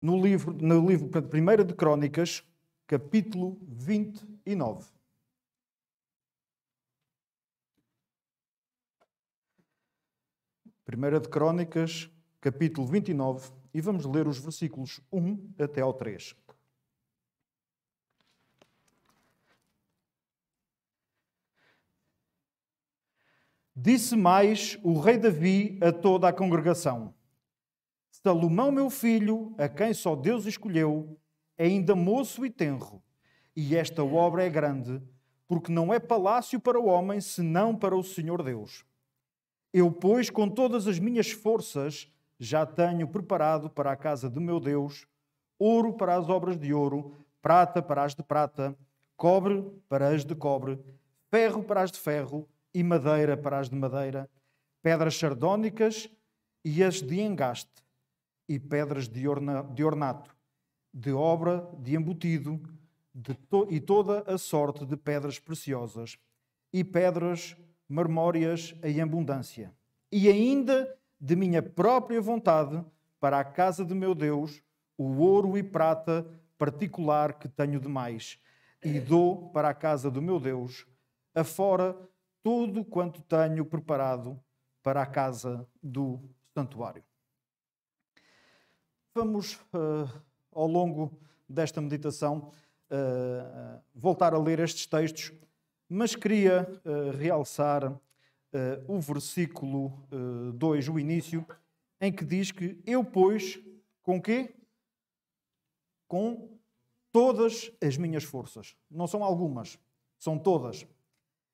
no livro 1 de Crónicas, capítulo 29. Primeira de Crónicas, capítulo 29, e vamos ler os versículos 1 até ao 3. Disse mais o rei Davi a toda a congregação: Salomão, meu filho, a quem só Deus escolheu, é ainda moço e tenro, e esta obra é grande, porque não é palácio para o homem, senão para o Senhor Deus. Eu, pois, com todas as minhas forças, já tenho preparado para a casa do meu Deus ouro para as obras de ouro, prata para as de prata, cobre para as de cobre, ferro para as de ferro e madeira para as de madeira, pedras sardónicas e as de engaste, e pedras de ornato, de obra de embutido, e toda a sorte de pedras preciosas, e pedras marmóreas em abundância. E ainda de minha própria vontade, para a casa de meu Deus, o ouro e prata particular que tenho demais, e dou para a casa do meu Deus, afora tudo quanto tenho preparado para a casa do santuário. Vamos, ao longo desta meditação, voltar a ler estes textos, mas queria realçar o versículo 2, o início, em que diz que eu, pois, com quê? Com todas as minhas forças. Não são algumas, são todas.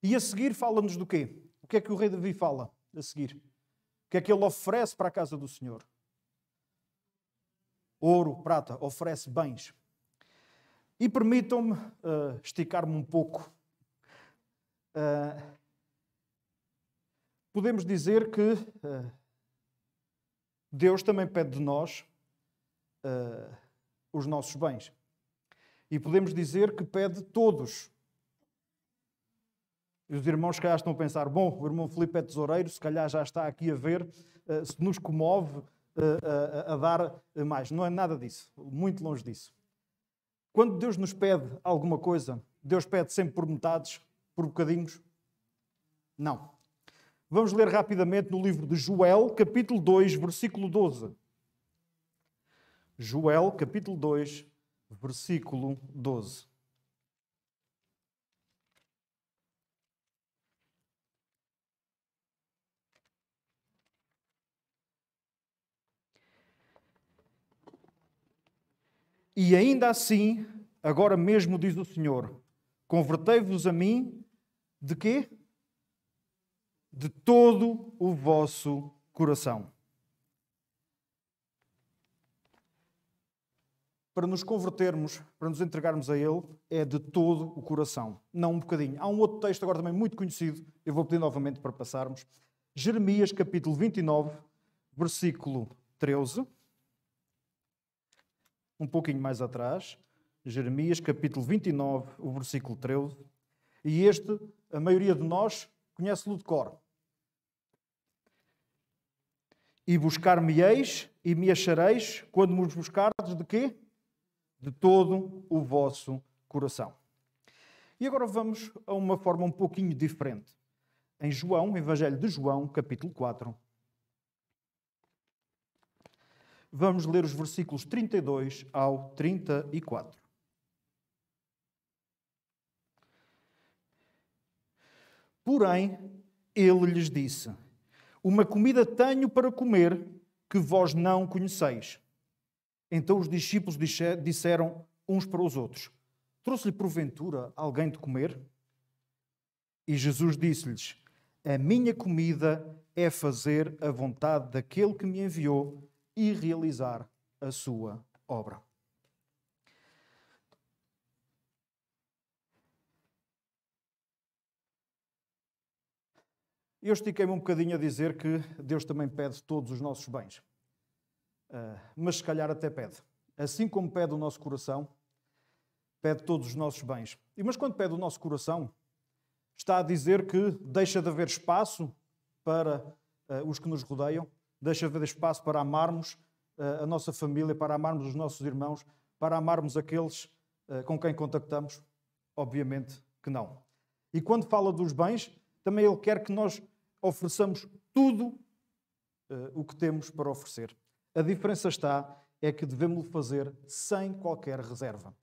E a seguir fala-nos do quê? O que é que o rei Davi fala a seguir? O que é que ele oferece para a casa do Senhor? Ouro, prata, oferece bens. E permitam-me esticar-me um pouco. Podemos dizer que Deus também pede de nós os nossos bens. E podemos dizer que pede todos. E os irmãos, se calhar, estão a pensar, bom, o irmão Filipe é tesoureiro, se calhar já está aqui a ver se nos comove a dar mais. Não é nada disso, muito longe disso. Quando Deus nos pede alguma coisa, Deus pede sempre por metades, por bocadinhos? Não. Vamos ler rapidamente no livro de Joel, capítulo 2, versículo 12. Joel, capítulo 2, versículo 12. E ainda assim, agora mesmo diz o Senhor, convertei-vos a mim de quê? De todo o vosso coração. Para nos convertermos, para nos entregarmos a Ele, é de todo o coração, não um bocadinho. Há um outro texto agora também muito conhecido, eu vou pedir novamente para passarmos. Jeremias, capítulo 29, versículo 13. Um pouquinho mais atrás. Jeremias, capítulo 29, o versículo 13. E este, a maioria de nós, conhece-lo de cor. E buscar-me-eis e me achareis quando me buscardes de quê? De todo o vosso coração. E agora vamos a uma forma um pouquinho diferente. Em João, Evangelho de João, capítulo 4. Vamos ler os versículos 32 ao 34. Porém, ele lhes disse: uma comida tenho para comer que vós não conheceis. Então os discípulos disseram uns para os outros: trouxe-lhe porventura alguém de comer? E Jesus disse-lhes: a minha comida é fazer a vontade daquele que me enviou e realizar a sua obra. Eu estiquei-me um bocadinho a dizer que Deus também pede todos os nossos bens. Mas se calhar até pede. Assim como pede o nosso coração, pede todos os nossos bens. Mas quando pede o nosso coração, está a dizer que deixa de haver espaço para os que nos rodeiam, deixa de haver espaço para amarmos a nossa família, para amarmos os nossos irmãos, para amarmos aqueles com quem contactamos? Obviamente que não. E quando fala dos bens, também Ele quer que nós ofereçamos tudo o que temos para oferecer. A diferença é que devemos fazer sem qualquer reserva.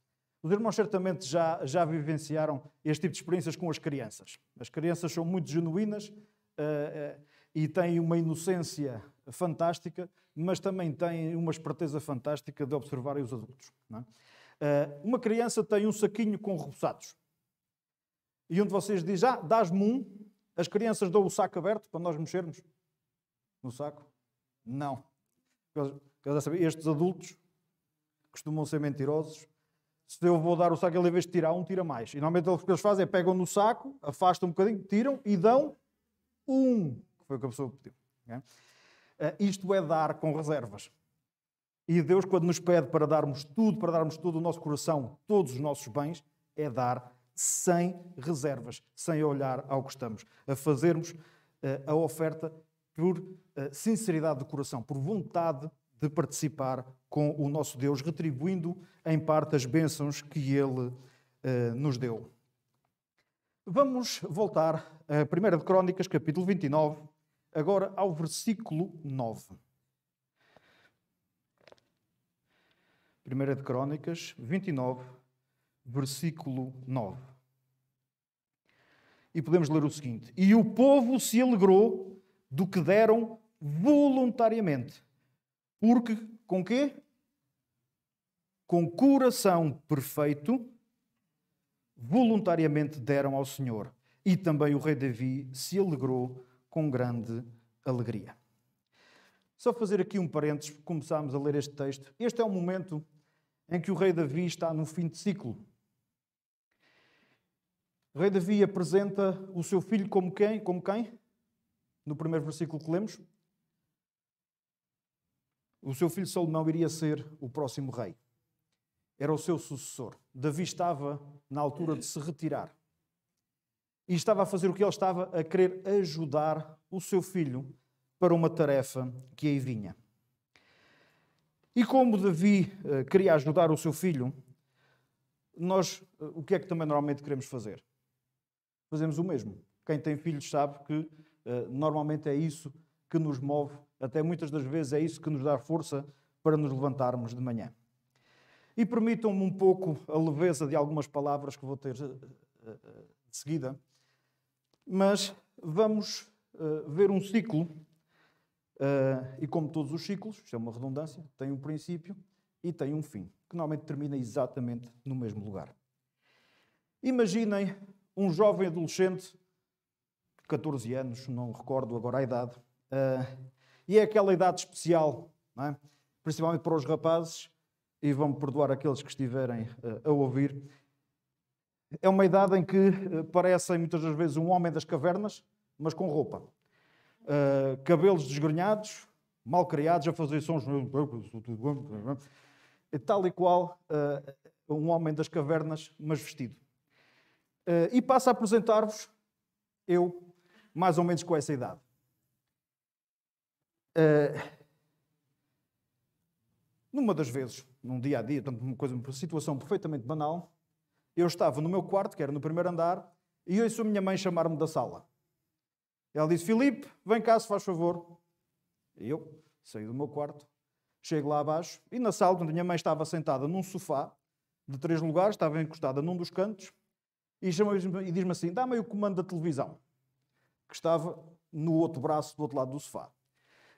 Os irmãos certamente já vivenciaram este tipo de experiências com as crianças. As crianças são muito genuínas e têm uma inocência fantástica, mas também têm uma esperteza fantástica de observarem os adultos. Não é? Uma criança tem um saquinho com reboçados. E um de vocês diz, dás-me um. As crianças dão o saco aberto para nós mexermos no saco? Não. Estes adultos costumam ser mentirosos. Se eu vou dar o saco, ele em vez de tirar um, tira mais. E normalmente o que eles fazem é pegam no saco, afastam um bocadinho, tiram e dão um. Que foi o que a pessoa pediu. Isto é dar com reservas. E Deus, quando nos pede para darmos tudo o nosso coração, todos os nossos bens, é dar sem reservas, sem olhar ao que estamos. A fazermos a oferta por sinceridade de coração, por vontade de participar com o nosso Deus, retribuindo em parte as bênçãos que Ele nos deu. Vamos voltar a 1 de Crónicas, capítulo 29, agora ao versículo 9. 1 de Crónicas 29, versículo 9. E podemos ler o seguinte: E o povo se alegrou do que deram voluntariamente. Porque, com quê? Com coração perfeito, voluntariamente deram ao Senhor. E também o rei Davi se alegrou com grande alegria. Só fazer aqui um parênteses, começámos a ler este texto. Este é o momento em que o rei Davi está no fim de ciclo. O rei Davi apresenta o seu filho como quem? Como quem? No primeiro versículo que lemos. O seu filho Salomão iria ser o próximo rei. Era o seu sucessor. Davi estava na altura de se retirar. E estava a fazer o que ele estava a querer ajudar o seu filho para uma tarefa que aí vinha. E como Davi queria ajudar o seu filho, nós o que é que também normalmente queremos fazer? Fazemos o mesmo. Quem tem filhos sabe que normalmente é isso que nos move, até muitas das vezes é isso que nos dá força para nos levantarmos de manhã. E permitam-me um pouco a leveza de algumas palavras que vou ter de seguida, mas vamos ver um ciclo, e como todos os ciclos, isto é uma redundância, tem um princípio e tem um fim, que normalmente termina exatamente no mesmo lugar. Imaginem um jovem adolescente, 14 anos, não recordo agora a idade, e é aquela idade especial, não é? Principalmente para os rapazes, e vão-me perdoar aqueles que estiverem a ouvir. É uma idade em que parecem muitas das vezes um homem das cavernas, mas com roupa. Cabelos desgrenhados, mal criados, a fazer sons, tal e qual um homem das cavernas, mas vestido. E passo a apresentar-vos eu, mais ou menos com essa idade. Numa das vezes, num dia a dia, uma situação perfeitamente banal, eu estava no meu quarto, que era no primeiro andar, e ouço a minha mãe chamar-me da sala. Ela disse: Filipe, vem cá, se faz favor. E eu saí do meu quarto, chego lá abaixo, e na sala, onde a minha mãe estava sentada num sofá de 3 lugares, estava encostada num dos cantos, e chama-me e diz-me assim: dá-me aí o comando da televisão, que estava no outro braço, do outro lado do sofá.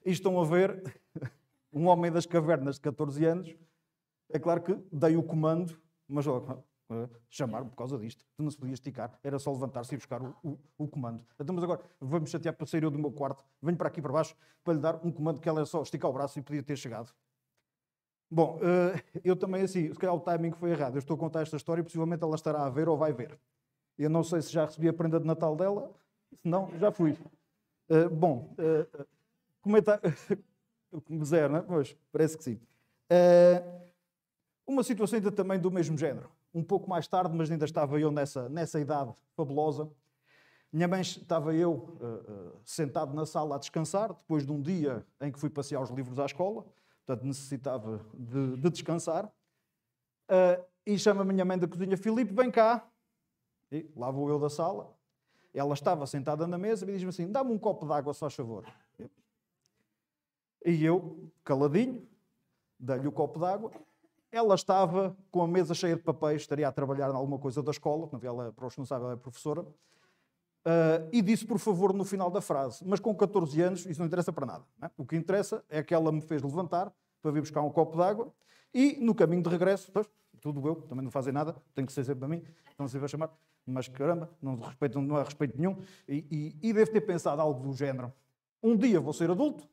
E estão a ver um homem das cavernas de 14 anos. É claro que dei o comando, mas chamaram por causa disto. Tu não se podia esticar, era só levantar-se e buscar o comando. Então, mas agora vou-me chatear para sair eu do meu quarto, venho para aqui para baixo para lhe dar um comando que ela é só esticar o braço e podia ter chegado. Bom, eu também assim, se calhar o timing foi errado. Eu estou a contar esta história e possivelmente ela estará a ver ou vai ver. Eu não sei se já recebi a prenda de Natal dela, se não, já fui. Comentar... Zero, não é? Pois, parece que sim. Uma situação ainda também do mesmo género. Um pouco mais tarde, mas ainda estava eu nessa idade fabulosa. Minha mãe, estava eu sentado na sala a descansar, depois de um dia em que fui passear os livros à escola. portanto necessitava de descansar. E chama a minha mãe da cozinha: Filipe, vem cá. E lá vou eu da sala. Ela estava sentada na mesa e diz-me assim: dá-me um copo de água, só faz favor. E eu, caladinho, dei-lhe o copo de água. Ela estava com a mesa cheia de papéis, estaria a trabalhar em alguma coisa da escola, ela, para os que não sabem, ela é professora, e disse por favor no final da frase. Mas com 14 anos isso não interessa para nada. Não é? O que interessa é que ela me fez levantar para vir buscar um copo de água e no caminho de regresso, pois, tudo eu, também não fazem nada, tem que ser sempre para mim, não se vai chamar, mas caramba, não há respeito nenhum. E devo ter pensado algo do género: um dia vou ser adulto,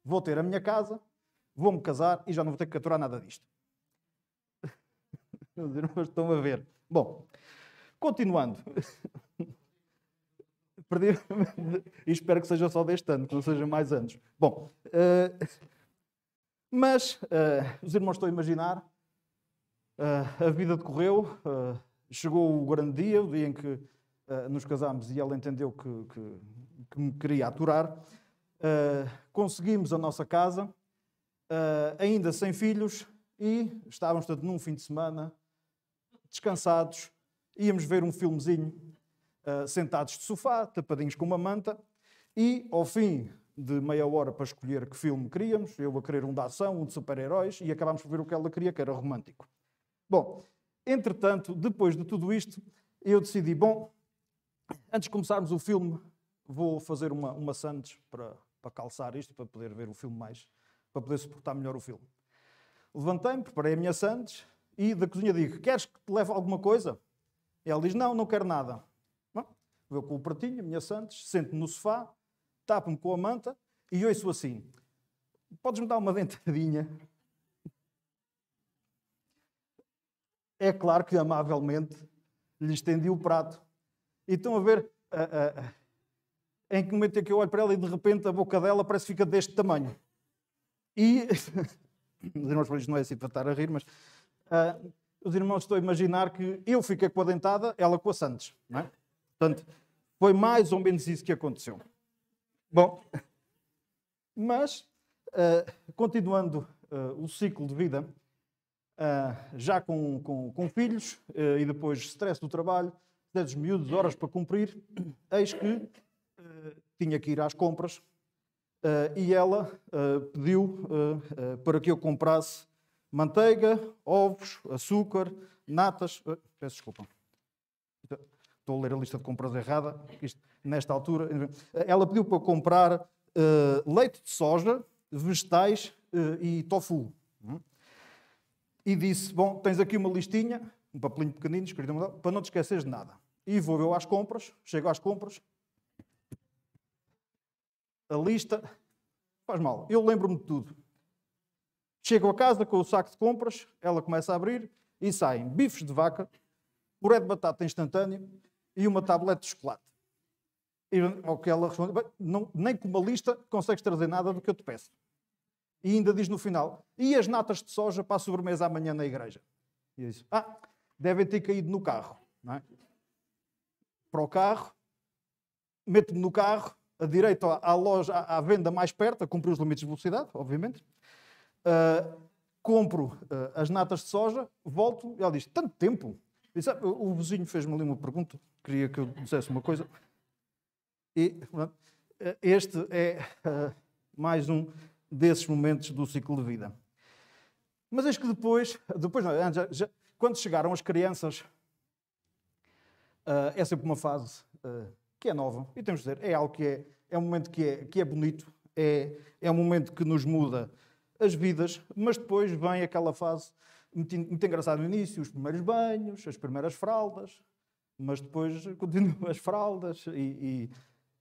vou ter a minha casa, vou-me casar e já não vou ter que aturar nada disto. Os irmãos estão a ver. Bom, continuando. Perdi, e espero que seja só deste ano, que não seja mais anos. Bom, mas os irmãos estão a imaginar, a vida decorreu, chegou o grande dia, o dia em que nos casámos e ela entendeu que me queria aturar. Conseguimos a nossa casa, ainda sem filhos, e estávamos, portanto, num fim de semana, descansados, íamos ver um filmezinho, sentados de sofá, tapadinhos com uma manta, e ao fim de meia hora para escolher que filme queríamos, eu a querer um de ação, um de super-heróis, e acabámos por ver o que ela queria, que era romântico. Bom, entretanto, depois de tudo isto, eu decidi, bom, antes de começarmos o filme, vou fazer uma sandes para calçar isto, para poder ver o filme mais, para poder suportar melhor o filme. Levantei-me, preparei a minha sandes e da cozinha digo: queres que te leve alguma coisa? E ela diz: não, não quero nada. Bom, vou com o pratinho, a minha sandes, sento-me no sofá, tapo-me com a manta e ouço assim: podes-me dar uma dentadinha? É claro que amavelmente lhe estendi o prato. E estão a ver em que momento é que eu olho para ela e de repente a boca dela parece que fica deste tamanho. E os irmãos, por isto não é assim para estar a rir, mas os irmãos estão a imaginar que eu fiquei com a dentada, ela com a sandes. Não é? Portanto, foi mais ou menos isso que aconteceu. Bom, mas continuando o ciclo de vida, já com filhos e depois stress do trabalho, 10 miúdos, horas para cumprir, eis que tinha que ir às compras e ela pediu para que eu comprasse manteiga, ovos, açúcar, natas. Peço desculpa. Estou a ler a lista de compras errada. Nesta altura, ela pediu para eu comprar leite de soja, vegetais e tofu. E disse: bom, tens aqui uma listinha, um papelinho pequenino, escrito para não te esqueceres de nada. E vou eu às compras, chego às compras, a lista, faz mal, eu lembro-me de tudo. Chego a casa com o saco de compras, ela começa a abrir e saem bifes de vaca, puré de batata instantâneo e uma tablete de chocolate. E ao que ela responde: nem com uma lista consegues trazer nada do que eu te peço. E ainda diz no final: e as natas de soja para a sobremesa amanhã na igreja? E eu disse: devem ter caído no carro. Não é? Para o carro, meto-me no carro, a direito à loja, à venda mais perto, a cumprir os limites de velocidade, obviamente. Compro as natas de soja, volto, e ela diz: tanto tempo? Disse, o vizinho fez-me ali uma pergunta, queria que eu dissesse uma coisa. E este é mais um desses momentos do ciclo de vida. Mas acho que depois não, quando chegaram as crianças, é sempre uma fase que é nova, e temos de dizer, é algo que é um momento que é bonito, é um momento que nos muda as vidas, mas depois vem aquela fase muito engraçada no início, os primeiros banhos, as primeiras fraldas, mas depois continuam as fraldas e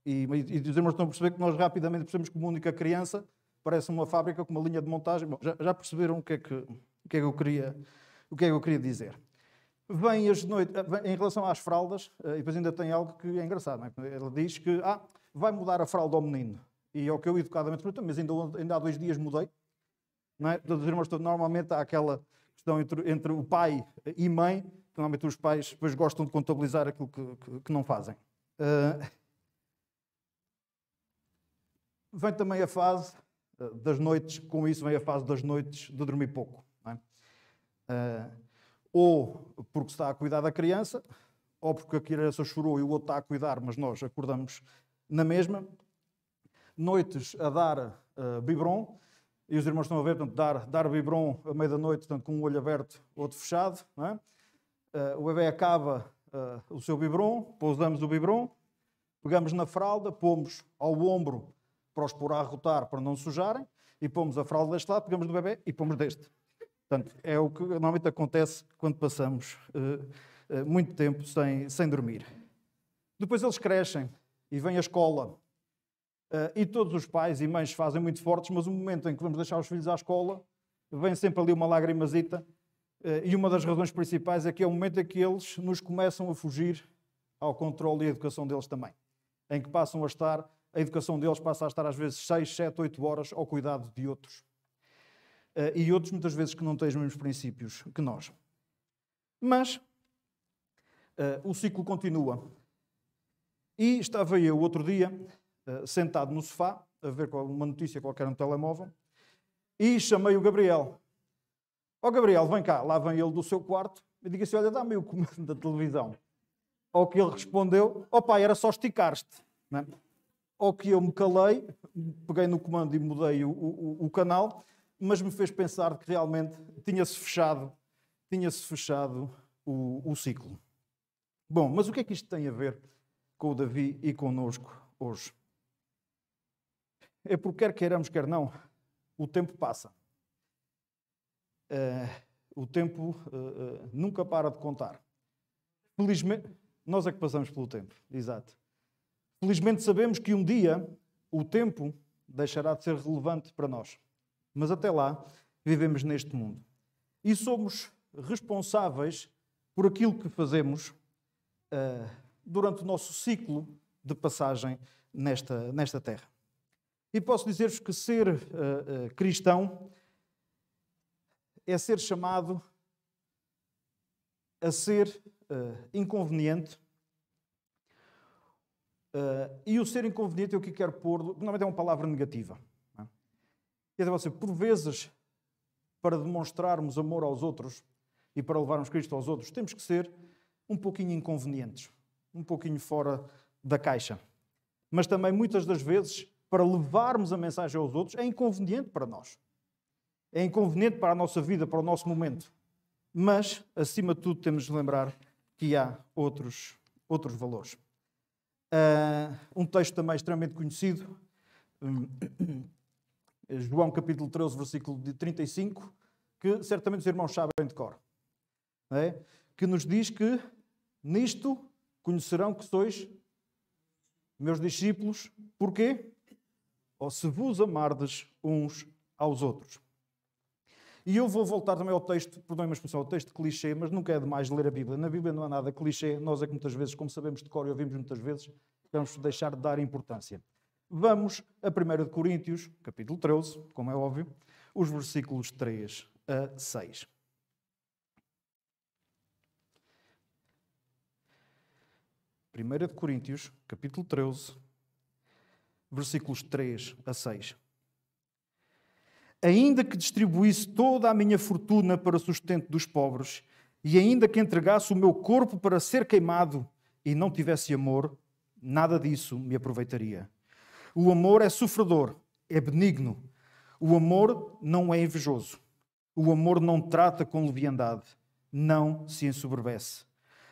os irmãos estão a perceber que nós rapidamente percebemos que uma única criança parece uma fábrica com uma linha de montagem. Bom, já perceberam o que é que eu queria dizer. Vem as noites, em relação às fraldas, e depois ainda tem algo que é engraçado. Não é? Ela diz que vai mudar a fralda ao menino. E ao que eu educadamente pergunto, mas ainda há 2 dias mudei. Não é? Os irmãos, normalmente há aquela questão entre o pai e mãe, que normalmente os pais depois gostam de contabilizar aquilo que não fazem. Vem também a fase das noites, com isso vem a fase das noites de dormir pouco. Não é? Ou porque está a cuidar da criança, ou porque a criança chorou e o outro está a cuidar, mas nós acordamos na mesma. Noites a dar biberon, e os irmãos estão a ver, portanto, dar biberon à meia da noite, portanto, com um olho aberto, outro fechado. Não é? O bebê acaba o seu biberon, pousamos o biberon, pegamos na fralda, pomos ao ombro para os pôr a arrotar para não sujarem, e pomos a fralda deste lado, pegamos do bebê e pomos deste. Portanto, é o que normalmente acontece quando passamos muito tempo sem dormir. Depois eles crescem e vem a escola. E todos os pais e mães fazem muito fortes, mas o momento em que vamos deixar os filhos à escola, vem sempre ali uma lagrimazita. E uma das razões principais é que é o momento em que eles nos começam a fugir ao controle e à educação deles também. Em que passam a estar, a educação deles passa a estar às vezes 6, 7, 8 horas ao cuidado de outros. E outros muitas vezes que não têm os mesmos princípios que nós. Mas o ciclo continua. E estava eu outro dia sentado no sofá, a ver uma notícia qualquer no telemóvel, e chamei o Gabriel. Ó Gabriel, vem cá. Lá vem ele do seu quarto e digo assim, olha, dá-me o comando da televisão. Ao que ele respondeu, ó pai, era só esticar-te. Não é? Ao que eu me calei, peguei no comando e mudei o canal, mas me fez pensar que realmente tinha-se fechado o ciclo. Bom, mas o que é que isto tem a ver com o Davi e connosco hoje? É porque quer queiramos, quer não, o tempo passa. O tempo nunca para de contar. Felizmente, nós é que passamos pelo tempo, exato. Felizmente sabemos que um dia o tempo deixará de ser relevante para nós. Mas até lá, vivemos neste mundo. E somos responsáveis por aquilo que fazemos durante o nosso ciclo de passagem nesta terra. E posso dizer-vos que ser cristão é ser chamado a ser inconveniente. E o ser inconveniente é o que quero pôr, normalmente é uma palavra negativa. Não é? Quer dizer, por vezes, para demonstrarmos amor aos outros e para levarmos Cristo aos outros, temos que ser um pouquinho inconvenientes, um pouquinho fora da caixa. Mas também, muitas das vezes, para levarmos a mensagem aos outros, é inconveniente para nós. É inconveniente para a nossa vida, para o nosso momento. Mas, acima de tudo, temos de lembrar que há outros valores. Um texto também extremamente conhecido, João capítulo 13, versículo 35, que certamente os irmãos sabem de cor, que nos diz que nisto conhecerão que sois meus discípulos. Porquê? Ou se vos amardes uns aos outros. E eu vou voltar também ao texto, perdoem-me a expressão, ao texto clichê, mas nunca é demais ler a Bíblia. Na Bíblia não há nada clichê, nós é que muitas vezes, como sabemos de cor e ouvimos muitas vezes, vamos deixar de dar importância. Vamos a 1 Coríntios, capítulo 13, como é óbvio, os versículos 3 a 6. Primeira de Coríntios, capítulo 13, versículos 3 a 6. Ainda que distribuísse toda a minha fortuna para o sustento dos pobres, e ainda que entregasse o meu corpo para ser queimado e não tivesse amor, nada disso me aproveitaria. O amor é sofredor, é benigno. O amor não é invejoso. O amor não trata com leviandade, não se ensoberbece.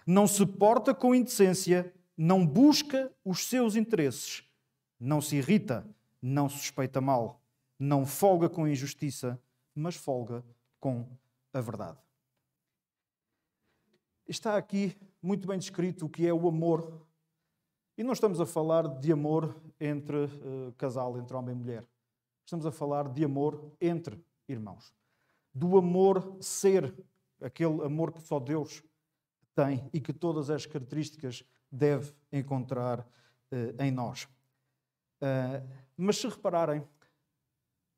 Não se porta com indecência, não busca os seus interesses, não se irrita, não suspeita mal, não folga com injustiça, mas folga com a verdade. Está aqui muito bem descrito o que é o amor. E não estamos a falar de amor entre casal, entre homem e mulher. Estamos a falar de amor entre irmãos. Do amor ser, aquele amor que só Deus tem e que todas as características deve encontrar em nós. Mas se repararem,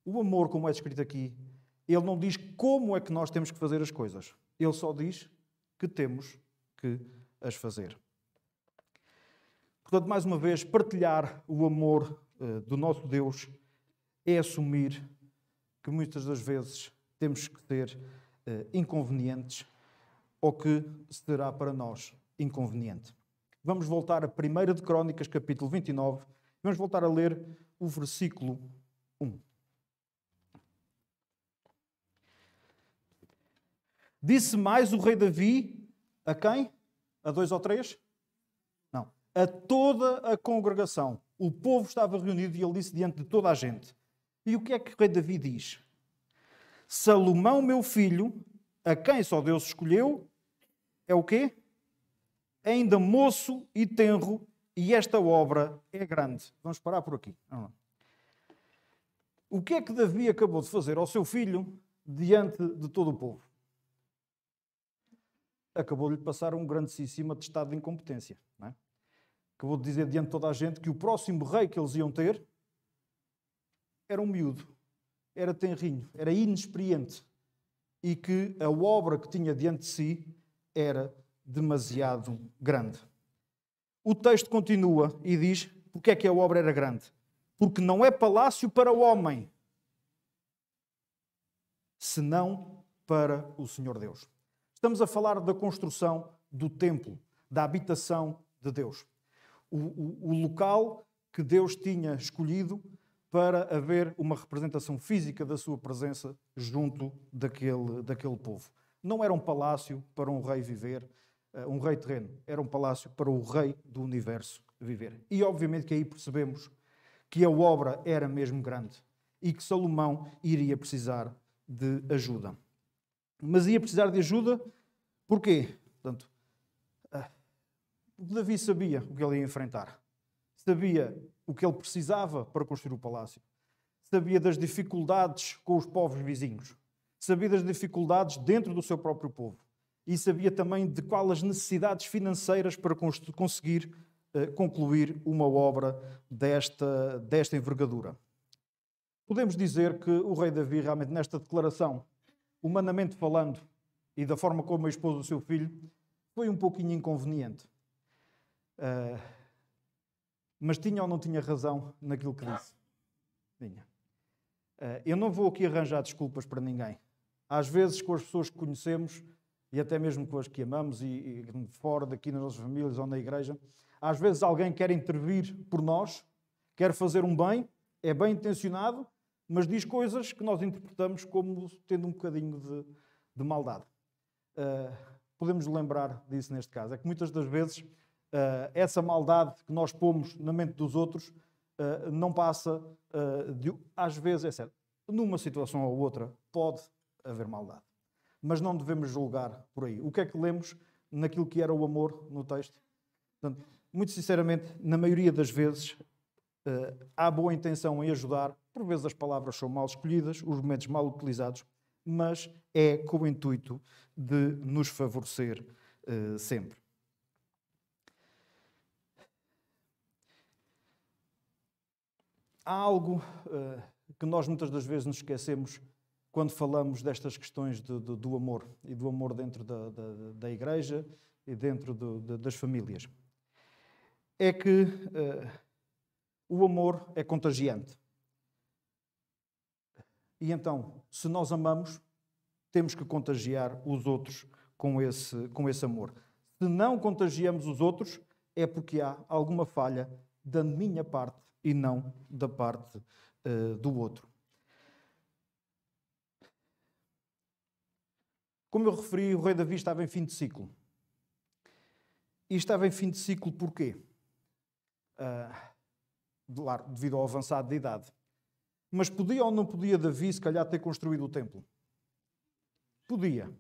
o amor, como é descrito aqui, ele não diz como é que nós temos que fazer as coisas. Ele só diz que temos que as fazer. Portanto, mais uma vez, partilhar o amor do nosso Deus é assumir que muitas das vezes temos que ser inconvenientes ou que será para nós inconveniente. Vamos voltar a 1 de Crónicas, capítulo 29, vamos voltar a ler o versículo 1. Disse mais o rei Davi a quem? A 2 ou 3? Não. A toda a congregação. O povo estava reunido e ele disse diante de toda a gente. E o que é que o rei Davi diz? Salomão, meu filho, a quem só Deus escolheu, é o quê? É ainda moço e tenro, e esta obra é grande. Vamos parar por aqui. O que é que Davi acabou de fazer ao seu filho diante de todo o povo? Acabou de lhe passar um grandíssimo atestado de incompetência. Não é? Acabou de dizer diante de toda a gente que o próximo rei que eles iam ter era um miúdo, era tenrinho, era inexperiente e que a obra que tinha diante de si era demasiado grande. O texto continua e diz, porque é que a obra era grande? Porque não é palácio para o homem, senão para o Senhor Deus. Estamos a falar da construção do templo, da habitação de Deus. O local que Deus tinha escolhido para haver uma representação física da sua presença junto daquele povo. Não era um palácio para um rei viver, um rei terreno. Era um palácio para o rei do universo viver. E obviamente que aí percebemos que a obra era mesmo grande e que Salomão iria precisar de ajuda. Mas ia precisar de ajuda porquê? Portanto, Davi sabia o que ele ia enfrentar. Sabia o que ele precisava para construir o palácio. Sabia das dificuldades com os povos vizinhos. Sabia das dificuldades dentro do seu próprio povo. E sabia também de quais as necessidades financeiras para conseguir concluir uma obra desta envergadura. Podemos dizer que o rei Davi, realmente, nesta declaração, humanamente falando, e da forma como expôs o seu filho, foi um pouquinho inconveniente. Mas tinha ou não tinha razão naquilo que disse? Tinha. Eu não vou aqui arranjar desculpas para ninguém. Às vezes, com as pessoas que conhecemos, e até mesmo com as que amamos, e fora daqui nas nossas famílias ou na igreja, às vezes alguém quer intervir por nós, quer fazer um bem, é bem intencionado, mas diz coisas que nós interpretamos como tendo um bocadinho de maldade. Podemos lembrar disso neste caso. É que muitas das vezes essa maldade que nós pomos na mente dos outros não passa às vezes, é certo, numa situação ou outra pode haver maldade. Mas não devemos julgar por aí. O que é que lemos naquilo que era o amor no texto? Portanto, muito sinceramente, na maioria das vezes, há boa intenção em ajudar. Por vezes as palavras são mal escolhidas, os momentos mal utilizados, mas é com o intuito de nos favorecer sempre. Há algo que nós muitas das vezes nos esquecemos quando falamos destas questões do amor e do amor dentro da igreja e dentro das famílias. É que o amor é contagiante. E então, se nós amamos, temos que contagiar os outros com esse amor. Se não contagiamos os outros, é porque há alguma falha da minha parte e não da parte do outro. Como eu referi, o rei Davi estava em fim de ciclo. E estava em fim de ciclo porquê? Devido ao avançado de idade. Mas podia ou não podia Davi, se calhar, ter construído o templo? Podia.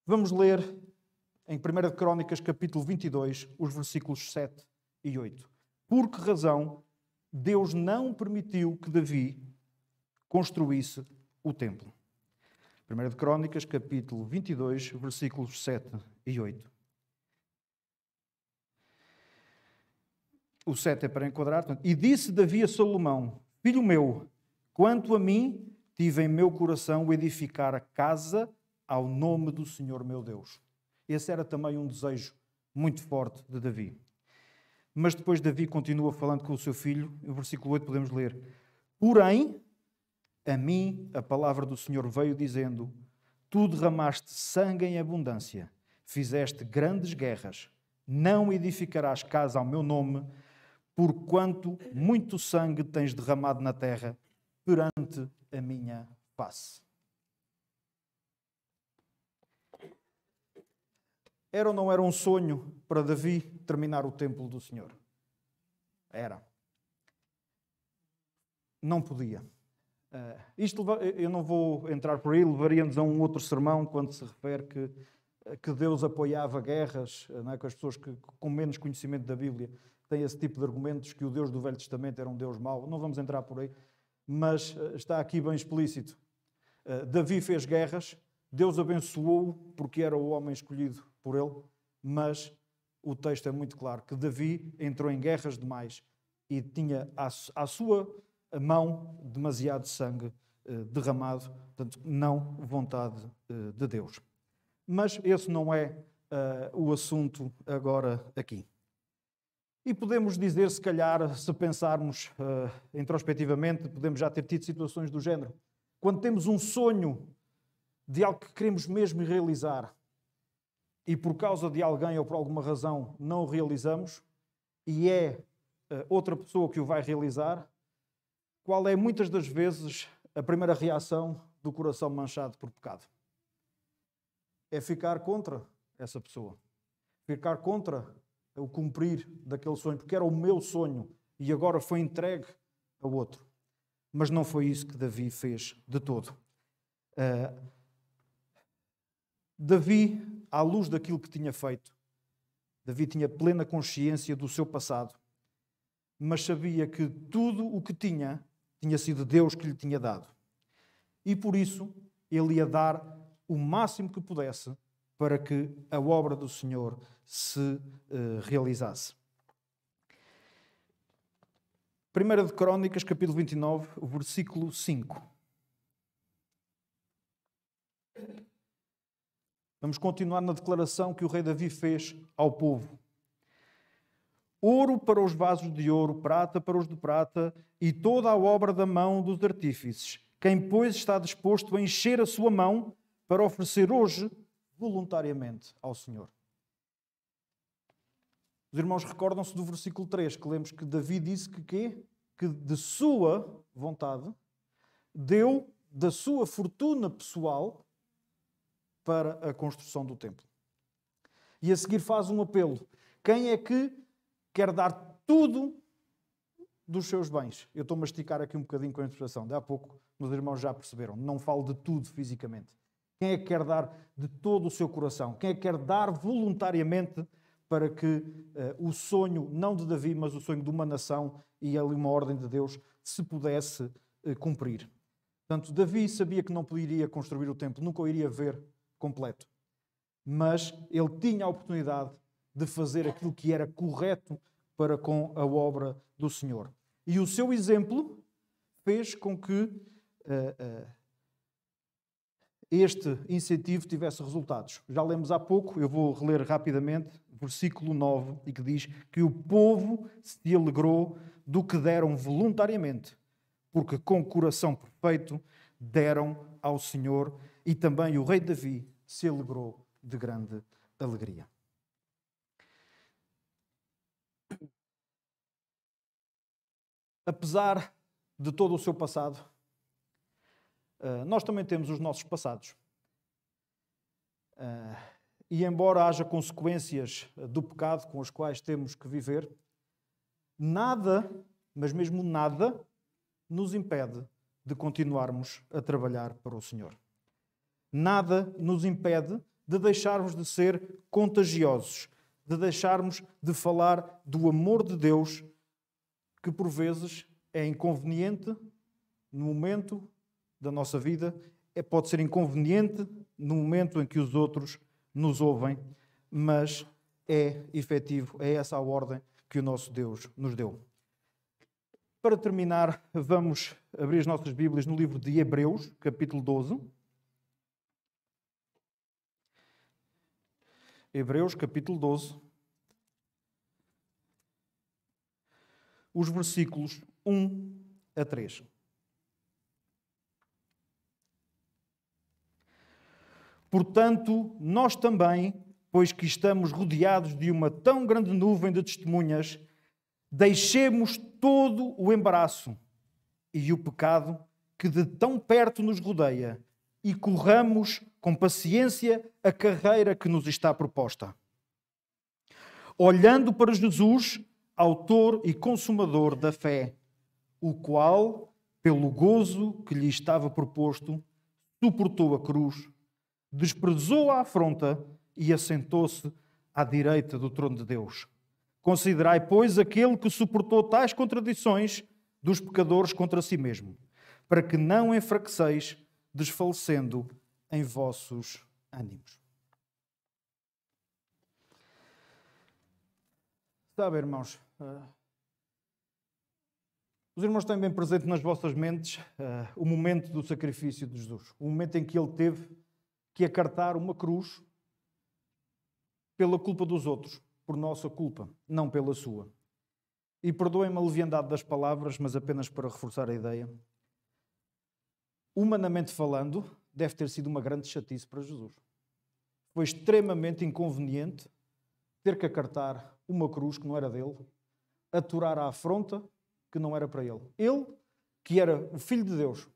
Vamos ler em 1 de Crónicas, capítulo 22, os versículos 7 e 8. Por que razão Deus não permitiu que Davi construísse o templo? 1 de Crónicas, capítulo 22, versículos 7 e 8. O 7 é para enquadrar. E disse Davi a Salomão: Filho meu, quanto a mim, tive em meu coração o edificar a casa ao nome do Senhor meu Deus. Esse era também um desejo muito forte de Davi. Mas depois Davi continua falando com o seu filho. No versículo 8 podemos ler: porém, a mim a palavra do Senhor veio dizendo: tu derramaste sangue em abundância, fizeste grandes guerras, não edificarás casa ao meu nome, porquanto muito sangue tens derramado na terra perante a minha face. Era ou não era um sonho para Davi terminar o templo do Senhor? Era. Não podia. Eu não vou entrar por aí, levaríamos a um outro sermão quando se refere que Deus apoiava guerras, não é? Que as pessoas que com menos conhecimento da Bíblia têm esse tipo de argumentos, que o Deus do Velho Testamento era um Deus mau. Não vamos entrar por aí, mas está aqui bem explícito. Davi fez guerras, Deus abençoou-o porque era o homem escolhido por ele, mas o texto é muito claro que Davi entrou em guerras demais e tinha à sua mão demasiado sangue derramado, portanto, não vontade de Deus. Mas esse não é o assunto agora aqui. E podemos dizer, se calhar, se pensarmos introspectivamente, podemos já ter tido situações do género. Quando temos um sonho de algo que queremos mesmo realizar e por causa de alguém ou por alguma razão não o realizamos e é outra pessoa que o vai realizar, qual é muitas das vezes a primeira reação do coração manchado por pecado? É ficar contra essa pessoa. Ficar contra o cumprir daquele sonho, porque era o meu sonho e agora foi entregue a outro. Mas não foi isso que Davi fez de todo. Davi, à luz daquilo que tinha feito, Davi tinha plena consciência do seu passado, mas sabia que tudo o que tinha sido Deus que lhe tinha dado. E por isso ele ia dar o máximo que pudesse para que a obra do Senhor se realizasse. 1 de Crónicas, capítulo 29, versículo 5. Vamos continuar na declaração que o rei Davi fez ao povo. Ouro para os vasos de ouro, prata para os de prata, e toda a obra da mão dos artífices. Quem, pois, está disposto a encher a sua mão para oferecer hoje voluntariamente ao Senhor. Os irmãos recordam-se do versículo 3, que lemos que Davi disse que de sua vontade deu da sua fortuna pessoal para a construção do templo. E a seguir faz um apelo. Quem é que quer dar tudo dos seus bens? Eu estou a masticar aqui um bocadinho com a interpretação. De há pouco, meus irmãos já perceberam. Não falo de tudo fisicamente. Quem é que quer dar de todo o seu coração? Quem é que quer dar voluntariamente para que o sonho, não de Davi, mas o sonho de uma nação e ali uma ordem de Deus, se pudesse cumprir? Portanto, Davi sabia que não poderia construir o templo, nunca o iria ver completo. Mas ele tinha a oportunidade de fazer aquilo que era correto para com a obra do Senhor. E o seu exemplo fez com que este incentivo tivesse resultados. Já lemos há pouco, eu vou reler rapidamente, versículo 9, e que diz que o povo se alegrou do que deram voluntariamente, porque com coração perfeito deram ao Senhor, e também o rei Davi se alegrou de grande alegria. Apesar de todo o seu passado, nós também temos os nossos passados. E embora haja consequências do pecado com as quais temos que viver, nada, mas mesmo nada, nos impede de continuarmos a trabalhar para o Senhor. Nada nos impede de deixarmos de ser contagiosos, de deixarmos de falar do amor de Deus, que por vezes é inconveniente no momento da nossa vida, pode ser inconveniente no momento em que os outros nos ouvem, mas é efetivo, é essa a ordem que o nosso Deus nos deu. Para terminar, vamos abrir as nossas Bíblias no livro de Hebreus, capítulo 12. Hebreus, capítulo 12. os versículos 1 a 3. Portanto, nós também, pois que estamos rodeados de uma tão grande nuvem de testemunhas, deixemos todo o embaraço e o pecado que de tão perto nos rodeia e corramos com paciência a carreira que nos está proposta. Olhando para Jesus, autor e consumador da fé, o qual, pelo gozo que lhe estava proposto, suportou a cruz, desprezou a afronta e assentou-se à direita do trono de Deus. Considerai, pois, aquele que suportou tais contradições dos pecadores contra si mesmo, para que não enfraqueceis, desfalecendo em vossos ânimos. Sabe, irmãos, os irmãos têm bem presente nas vossas mentes o momento do sacrifício de Jesus, o momento em que ele teve que acartar uma cruz pela culpa dos outros, por nossa culpa, não pela sua. E perdoem-me a leviandade das palavras, mas apenas para reforçar a ideia. Humanamente falando, deve ter sido uma grande chatice para Jesus. Foi extremamente inconveniente ter que acartar uma cruz que não era dele, aturar a afronta que não era para ele. Ele, que era o Filho de Deus,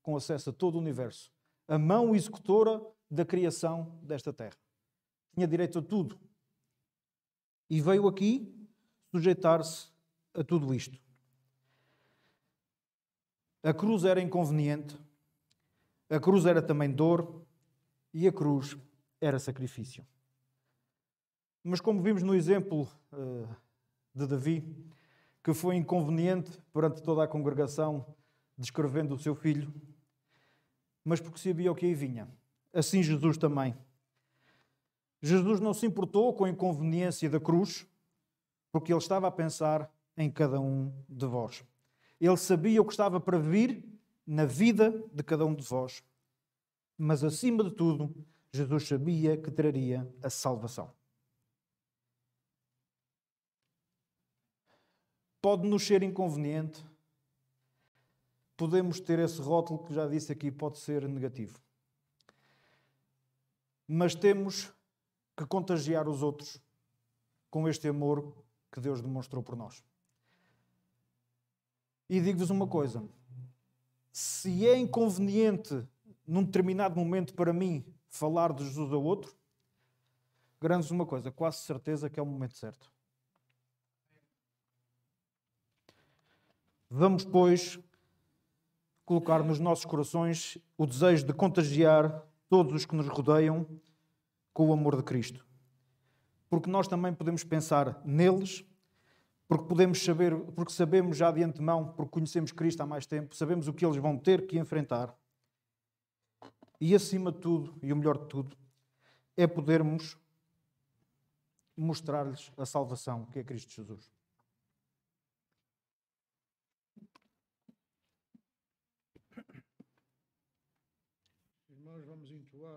com acesso a todo o universo, a mão executora da criação desta terra. Tinha direito a tudo. E veio aqui sujeitar-se a tudo isto. A cruz era inconveniente, a cruz era também dor e a cruz era sacrifício. Mas como vimos no exemplo de Davi, que foi inconveniente perante toda a congregação, descrevendo o seu filho, mas porque sabia o que aí vinha. Assim Jesus também. Jesus não se importou com a inconveniência da cruz, porque ele estava a pensar em cada um de vós. Ele sabia o que estava para vir na vida de cada um de vós. Mas, acima de tudo, Jesus sabia que traria a salvação. Pode-nos ser inconveniente. Podemos ter esse rótulo que já disse aqui, pode ser negativo. Mas temos que contagiar os outros com este amor que Deus demonstrou por nós. E digo-vos uma coisa, se é inconveniente num determinado momento para mim falar de Jesus a outro, garanto-vos uma coisa, quase certeza que é o momento certo. Vamos, pois, colocar nos nossos corações o desejo de contagiar todos os que nos rodeiam com o amor de Cristo. Porque nós também podemos pensar neles, porque podemos saber, porque sabemos já de antemão, porque conhecemos Cristo há mais tempo, sabemos o que eles vão ter que enfrentar. E acima de tudo, e o melhor de tudo, é podermos mostrar-lhes a salvação que é Cristo Jesus. Irmãos, vamos entoar.